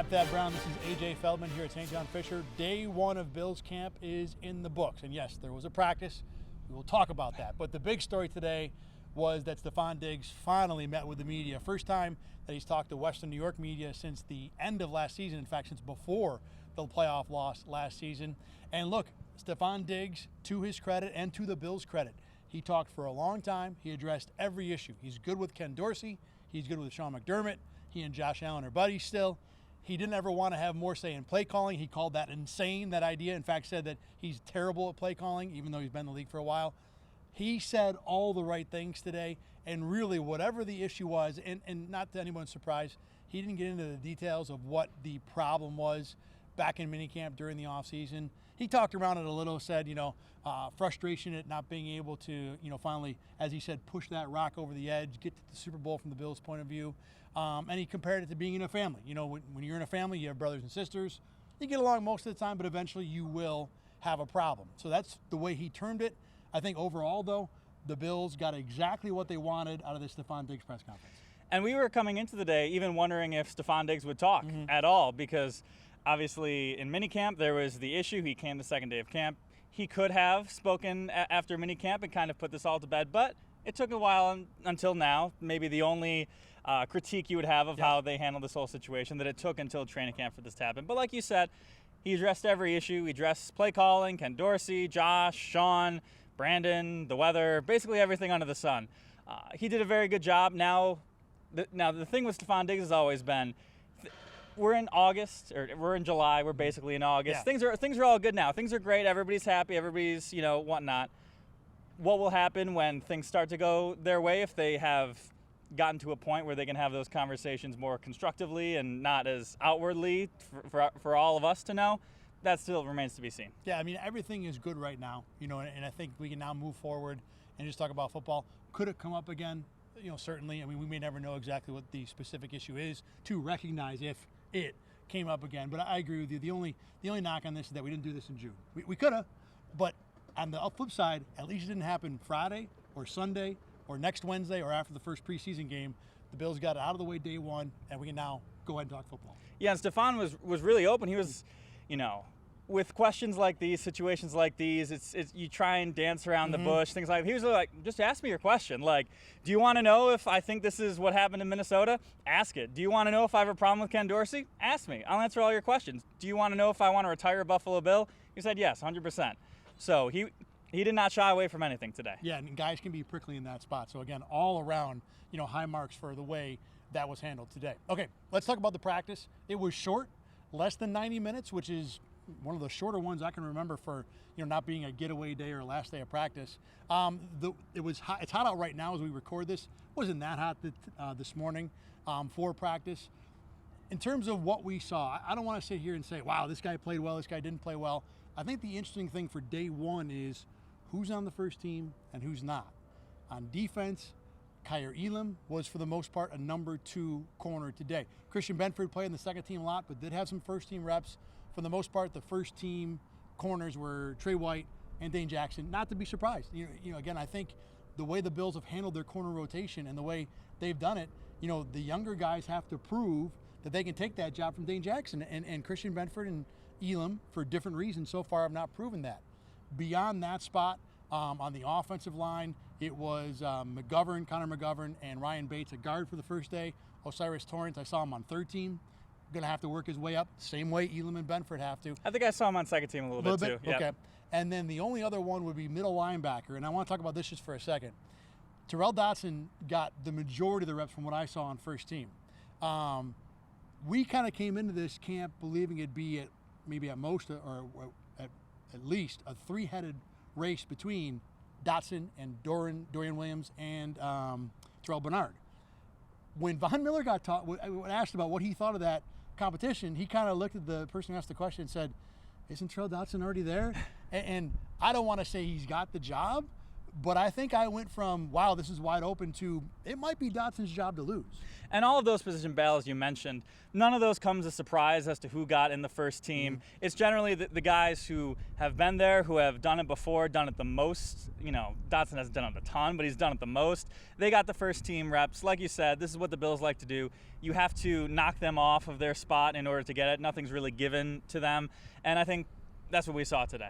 I'm Thad Brown. This is AJ Feldman here at St. John Fisher. Day one of Bills camp is in the books. And yes, there was a practice. We will talk about that. But the big story today was that Stefon Diggs finally met with the media. First time that he's talked to Western New York media since the end of last season. In fact, since before the playoff loss last season. And look, Stefon Diggs, to his credit and to the Bills' credit, he talked for a long time. He addressed every issue. He's good with Ken Dorsey. He's good with Sean McDermott. He and Josh Allen are buddies still. He didn't ever want to have more say in play calling. He called that insane, that idea. In fact, said that he's terrible at play calling, even though he's been in the league for a while. He said all the right things today, and really whatever the issue was, and not to anyone's surprise, he didn't get into the details of what the problem was back in minicamp during the offseason. He talked around it a little, said, frustration at not being able to, finally, as he said, push that rock over the edge, get to the Super Bowl from the Bills' point of view. And he compared it to being in a family. When you're in a family, you have brothers and sisters. You get along most of the time, but eventually you will have a problem. So that's the way he termed it. I think overall, though, the Bills got exactly what they wanted out of the Stefon Diggs press conference. And we were coming into the day even wondering if Stefon Diggs would talk at all, because obviously in minicamp there was the issue. He came the second day of camp. He could have spoken after minicamp and kind of put this all to bed, but it took a while until now. Maybe the only critique you would have of how they handled this whole situation, that it took until training camp for this to happen. But like you said, he addressed every issue. He addressed play calling, Ken Dorsey, Josh, Sean, Brandon, the weather, basically everything under the sun. He did a very good job. Now the thing with Stefon Diggs has always been, we're in August, or we're in July. We're basically in August. Yeah. Things are all good now. Things are great. Everybody's happy. Everybody's whatnot. What will happen when things start to go their way, if they have gotten to a point where they can have those conversations more constructively and not as outwardly for all of us to know? That still remains to be seen. Yeah, I mean, everything is good right now, and I think we can now move forward and just talk about football. Could it come up again? Certainly. I mean, we may never know exactly what the specific issue is to recognize if it came up again. But I agree with you. The only knock on this is that we didn't do this in June. We could have, but on the flip side, at least it didn't happen Friday or Sunday or next Wednesday or after the first preseason game. The Bills got it out of the way day one, and we can now go ahead and talk football. Yeah, and Stefon was really open. He was, with questions like these, situations like these, it's you try and dance around the bush, things like that. He was like, just ask me your question. Like, do you want to know if I think this is what happened in Minnesota? Ask it. Do you want to know if I have a problem with Ken Dorsey? Ask me. I'll answer all your questions. Do you want to know if I want to retire a Buffalo Bill? He said yes, 100%. So he did not shy away from anything today. Yeah, and guys can be prickly in that spot. So again, all around, high marks for the way that was handled today. Okay, let's talk about the practice. It was short, less than 90 minutes, which is one of the shorter ones I can remember for not being a getaway day or last day of practice. It's hot out right now as we record this. It wasn't that hot this morning for practice. In terms of what we saw, I don't want to sit here and say, wow, this guy played well, this guy didn't play well. I think the interesting thing for day one is who's on the first team and who's not. On defense, Kaiir Elam was for the most part a number 2 corner today. Christian Benford played in the second team a lot, but did have some first team reps. For the most part, the first team corners were Trey White and Dane Jackson. Not to be surprised. Again, I think the way the Bills have handled their corner rotation and the way they've done it, the younger guys have to prove that they can take that job from Dane Jackson. And Christian Benford and Elam, for different reasons so far, have not proven that. Beyond that spot, on the offensive line, it was Connor McGovern, and Ryan Bates at guard for the first day. Osiris Torrance, I saw him on third team. Going to have to work his way up, same way Elam and Benford have to. I think I saw him on second team a little bit too. Okay. Yep. And then the only other one would be middle linebacker, and I want to talk about this just for a second. Terrell Dotson got the majority of the reps from what I saw on first team. We kind of came into this camp believing it'd be at most or at least a 3-headed race between Dotson and Dorian Williams and Terrell Bernard. When Von Miller got asked about what he thought of that competition, he kind of looked at the person who asked the question and said, isn't Terrell Dotson already there? And I don't want to say he's got the job, But I think I went from, wow, this is wide open, to it might be Dotson's job to lose. And all of those position battles you mentioned, none of those comes as a surprise as to who got in the first team. It's generally the guys who have been there, who have done it before, done it the most. You know, Dotson hasn't done it a ton, but he's done it the most. They got the first team reps. Like you said, this is what the Bills like to do. You have to knock them off of their spot in order to get it. Nothing's really given to them. And I think that's what we saw today.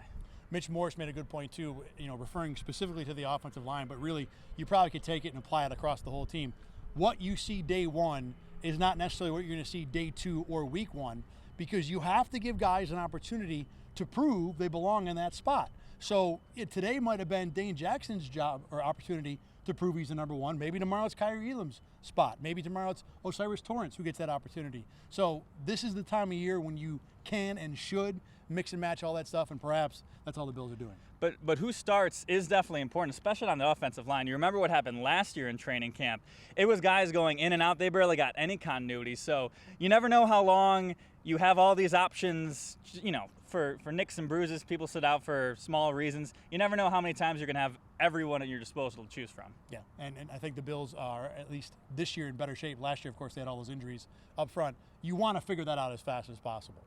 Mitch Morris made a good point too, referring specifically to the offensive line, but really you probably could take it and apply it across the whole team. What you see day one is not necessarily what you're going to see day 2 or week 1, because you have to give guys an opportunity to prove they belong in that spot. So today might have been Dane Jackson's job or opportunity to prove he's the number 1. Maybe tomorrow it's Kyrie Elam's spot. Maybe tomorrow it's Osiris Torrance who gets that opportunity. So this is the time of year when you can and should mix and match all that stuff, and perhaps that's all the Bills are doing. But who starts is definitely important, especially on the offensive line. You remember what happened last year in training camp. It was guys going in and out. They barely got any continuity. So you never know how long you have all these options, for nicks and bruises. People sit out for small reasons. You never know how many times you're going to have everyone at your disposal to choose from. Yeah, and I think the Bills are, at least this year, in better shape. Last year, of course, they had all those injuries up front. You want to figure that out as fast as possible.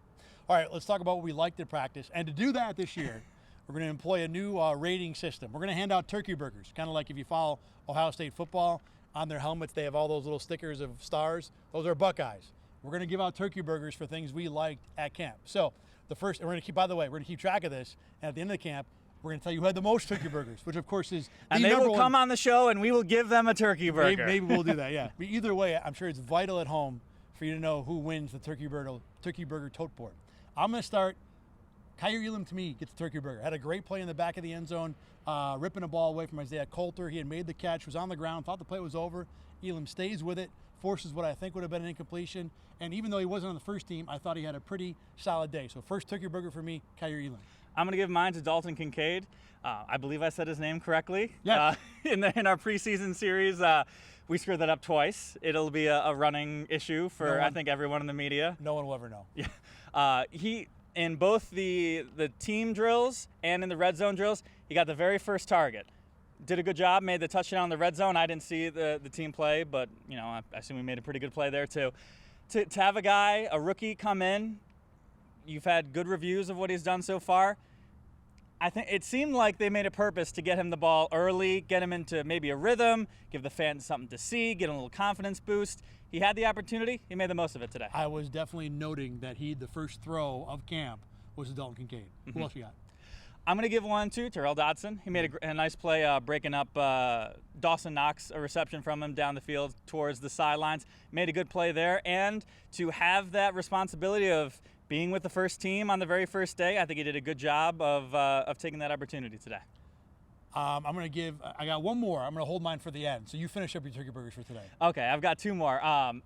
All right, let's talk about what we liked in practice. And to do that this year, we're going to employ a new rating system. We're going to hand out turkey burgers, kind of like if you follow Ohio State football. On their helmets, they have all those little stickers of stars. Those are Buckeyes. We're going to give out turkey burgers for things we liked at camp. So the first, and we're going to keep, by the way, we're going to keep track of this. And at the end of the camp, we're going to tell you who had the most turkey burgers, which of course is the and they number will come on the show, and we will give them a turkey burger. Maybe we'll do that, yeah. But either way, I'm sure it's vital at home for you to know who wins the turkey burger tote board. I'm going to start. Kyrie Elam, to me, gets the turkey burger. Had a great play in the back of the end zone, ripping a ball away from Isaiah Coulter. He had made the catch, was on the ground, thought the play was over. Elam stays with it, forces what I think would have been an incompletion. And even though he wasn't on the first team, I thought he had a pretty solid day. So first turkey burger for me, Kyrie Elam. I'm going to give mine to Dalton Kincaid. I believe I said his name correctly. Yes. In our preseason series, we screwed that up twice. It'll be a running issue for, I think, everyone in the media. No one will ever know. Yeah. He, in both the team drills and in the red zone drills, he got the very first target. Did a good job, made the touchdown in the red zone. I didn't see the team play, but I assume he made a pretty good play there too. To have a rookie come in, you've had good reviews of what he's done so far. I think it seemed like they made a purpose to get him the ball early, get him into maybe a rhythm, give the fans something to see, get him a little confidence boost. He had the opportunity. He made the most of it today. I was definitely noting that the first throw of camp was to Dalton Kincaid. Mm-hmm. Who else you got? I'm going to give one to Terrell Dodson. He made a nice play breaking up Dawson Knox, a reception from him down the field towards the sidelines. Made a good play there. And to have that responsibility of being with the first team on the very first day, I think he did a good job of taking that opportunity today. I got one more. I'm going to hold mine for the end. So you finish up your turkey burgers for today. Okay, I've got two more.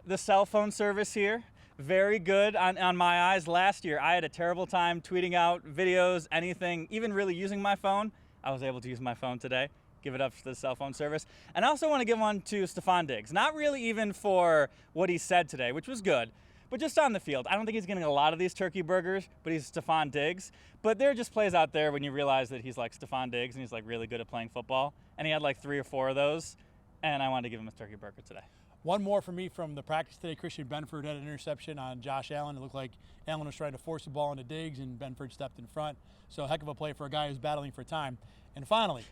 The cell phone service here, very good on my eyes. Last year, I had a terrible time tweeting out videos, anything, even really using my phone. I was able to use my phone today. Give it up for the cell phone service. And I also want to give one to Stefon Diggs. Not really even for what he said today, which was good, but just on the field. I don't think he's getting a lot of these turkey burgers, but he's Stefon Diggs. But there are just plays out there when you realize that he's like Stefon Diggs and he's like really good at playing football. And he had like 3 or 4 of those, and I wanted to give him a turkey burger today. One more for me from the practice today. Christian Benford had an interception on Josh Allen. It looked like Allen was trying to force the ball into Diggs, and Benford stepped in front. So heck of a play for a guy who's battling for time. And finally,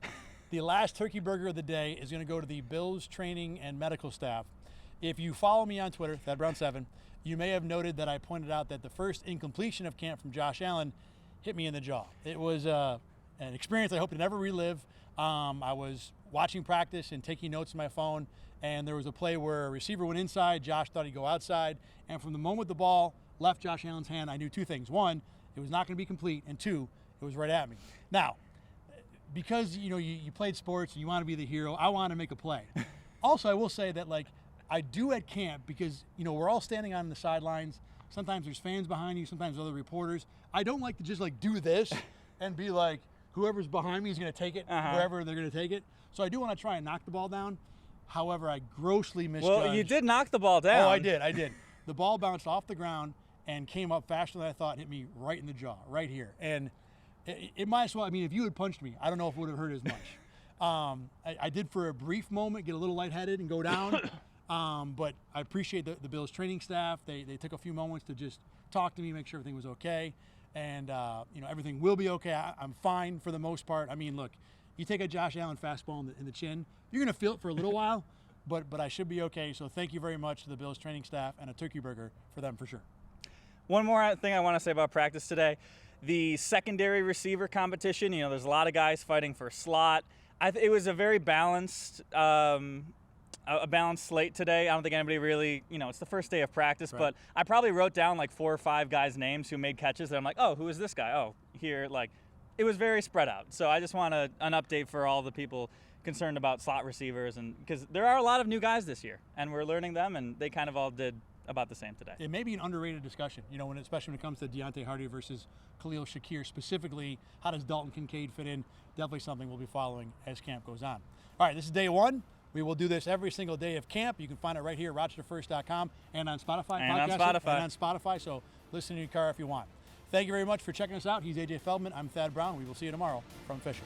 the last turkey burger of the day is going to go to the Bills training and medical staff. If you follow me on Twitter, ThadBrown7, you may have noted that I pointed out that the first incompletion of camp from Josh Allen hit me in the jaw. It was an experience I hope to never relive. I was watching practice and taking notes on my phone, and there was a play where a receiver went inside. Josh thought he'd go outside, and from the moment the ball left Josh Allen's hand, I knew 2 things. 1, it was not going to be complete, and 2, it was right at me. Now, because you played sports and you want to be the hero, I want to make a play. Also, I will say that I do at camp because we're all standing on the sidelines. Sometimes there's fans behind you, sometimes other reporters. I don't like to just do this and be like, whoever's behind me is going to take it wherever they're going to take it. So I do want to try and knock the ball down. However, I grossly misjudged. Well, you did knock the ball down. Oh, I did. The ball bounced off the ground and came up faster than I thought, hit me right in the jaw, right here. And it might as well, if you had punched me, I don't know if it would have hurt as much. I did for a brief moment get a little lightheaded and go down, but I appreciate the Bills training staff. They took a few moments to just talk to me, make sure everything was okay, and everything will be okay. I'm fine for the most part. I mean, look, you take a Josh Allen fastball in the chin, you're going to feel it for a little while, but I should be okay. So thank you very much to the Bills training staff, and a turkey burger for them for sure. One more thing I want to say about practice today. The secondary receiver competition, there's a lot of guys fighting for slot. It was a very balanced slate today. I don't think anybody really, it's the first day of practice, right. But I probably wrote down like 4 or 5 guys' names who made catches that I'm like, oh, who is this guy? Oh, here, it was very spread out. So I just want an update for all the people concerned about slot receivers, and because there are a lot of new guys this year, and we're learning them, and they kind of all did about the same today. It may be an underrated discussion, especially when it comes to Deontay Hardy versus Khalil Shakir. Specifically, how does Dalton Kincaid fit in? Definitely something we'll be following as camp goes on. All right, this is day 1. We will do this every single day of camp. You can find it right here at RochesterFirst.com and on Spotify. And on Spotify, so listen in your car if you want. Thank you very much for checking us out. He's AJ Feldman. I'm Thad Brown. We will see you tomorrow from Fisher.